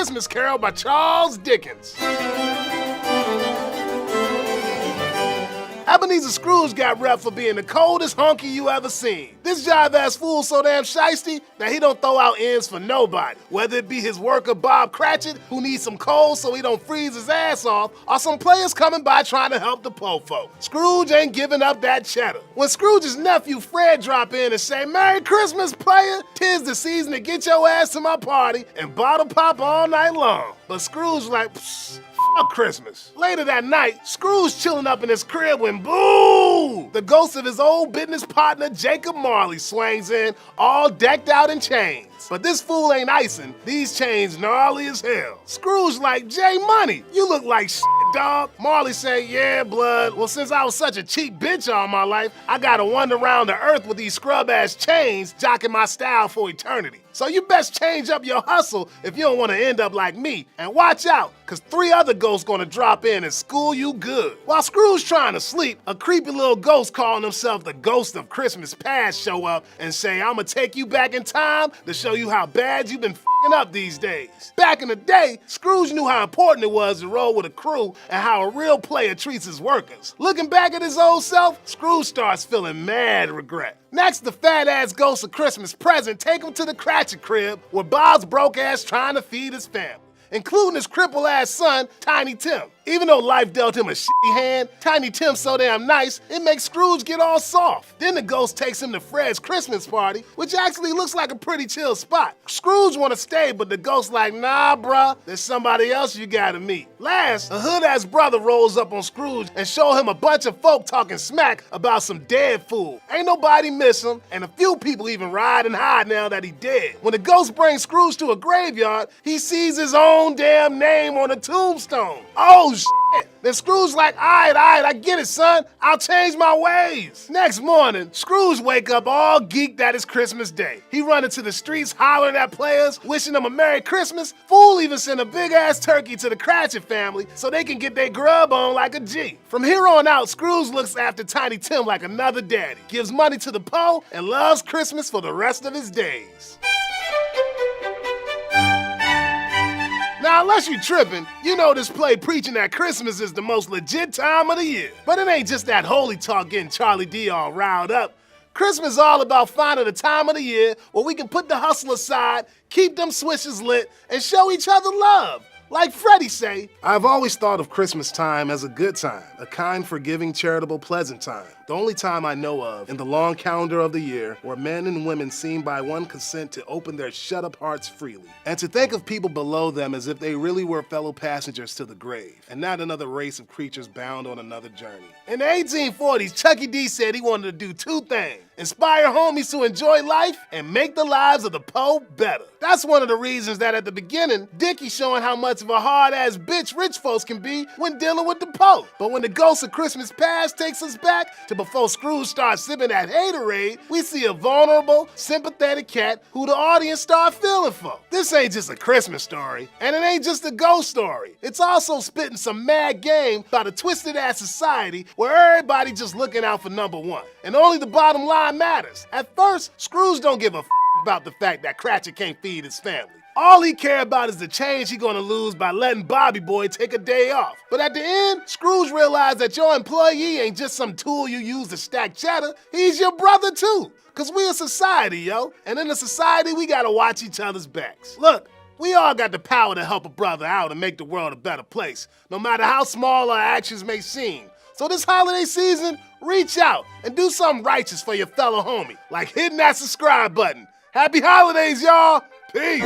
Christmas Carol by Charles Dickens. Ebenezer Scrooge got rep for being the coldest honky you ever seen. This jive-ass fool so damn shiesty that he don't throw out ends for nobody. Whether it be his worker Bob Cratchit, who needs some coal so he don't freeze his ass off, or some players coming by trying to help the po folk. Scrooge ain't giving up that cheddar. When Scrooge's nephew Fred drop in and say, "Merry Christmas, player, 'tis the season to get your ass to my party and bottle pop all night long." But Scrooge like, psst. Fuck Christmas. Later that night, Scrooge chilling up in his crib when boo! The ghost of his old business partner Jacob Marley swings in, all decked out in chains. But this fool ain't icing. These chains gnarly as hell. Scrooge like, "J Money, you look like shit, dog." Marley say, "Yeah, blood. Well, since I was such a cheap bitch all my life, I gotta wander around the earth with these scrub-ass chains jocking my style for eternity. So you best change up your hustle if you don't want to end up like me. And watch out, cause 3 other ghosts gonna drop in and school you good." While Scrooge trying to sleep, a creepy little ghost calling himself the Ghost of Christmas Past show up and say, "I'ma take you back in time to show you how bad you've been f***ing up these days." Back in the day, Scrooge knew how important it was to roll with a crew and how a real player treats his workers. Looking back at his old self, Scrooge starts feeling mad regret. Next, the fat-ass ghost of Christmas Present take him to the Cratchit crib where Bob's broke ass trying to feed his family, including his cripple-ass son, Tiny Tim. Even though life dealt him a shitty hand, Tiny Tim's so damn nice, it makes Scrooge get all soft. Then the ghost takes him to Fred's Christmas party, which actually looks like a pretty chill spot. Scrooge wanna stay, but the ghost like, "Nah, bruh, there's somebody else you gotta meet." Last, a hood-ass brother rolls up on Scrooge and show him a bunch of folk talking smack about some dead fool. Ain't nobody miss him, and a few people even ride and hide now that he dead. When the ghost brings Scrooge to a graveyard, he sees his own damn name on a tombstone. Oh, shit. Then Scrooge like, all right, I get it, son. I'll change my ways. Next morning, Scrooge wake up all geeked that it's Christmas Day. He run into the streets hollering at players, wishing them a Merry Christmas. Fool even sent a big-ass turkey to the Cratchit family so they can get their grub on like a G. From here on out, Scrooge looks after Tiny Tim like another daddy, gives money to the po, and loves Christmas for the rest of his days. Now, unless you tripping, you know this play preaching that Christmas is the most legit time of the year. But it ain't just that holy talk getting Charlie D all riled up. Christmas is all about finding a time of the year where we can put the hustle aside, keep them switches lit, and show each other love. Like Freddie say, "I've always thought of Christmas time as a good time, a kind, forgiving, charitable, pleasant time. The only time I know of in the long calendar of the year where men and women seem by one consent to open their shut-up hearts freely, and to think of people below them as if they really were fellow passengers to the grave, and not another race of creatures bound on another journey." In the 1840s, Chucky D said he wanted to do 2 things: inspire homies to enjoy life and make the lives of the po better. That's one of the reasons that at the beginning, Dickie's showing how much of a hard-ass bitch rich folks can be when dealing with the po. But when the Ghost of Christmas Past takes us back to before Scrooge starts sipping that haterade, we see a vulnerable, sympathetic cat who the audience start feeling for. This ain't just a Christmas story, and it ain't just a ghost story. It's also spitting some mad game about a twisted-ass society where everybody just looking out for number one, and only the bottom line matters. At first, Scrooge don't give a about the fact that Cratchit can't feed his family. All he care about is the change he gonna lose by letting Bobby Boy take a day off. But at the end, Scrooge realized that your employee ain't just some tool you use to stack cheddar, he's your brother too. Cause we a society, yo, and in a society we gotta watch each other's backs. Look, we all got the power to help a brother out and make the world a better place, no matter how small our actions may seem. So this holiday season, reach out and do something righteous for your fellow homie, like hitting that subscribe button. Happy holidays, y'all. Peace.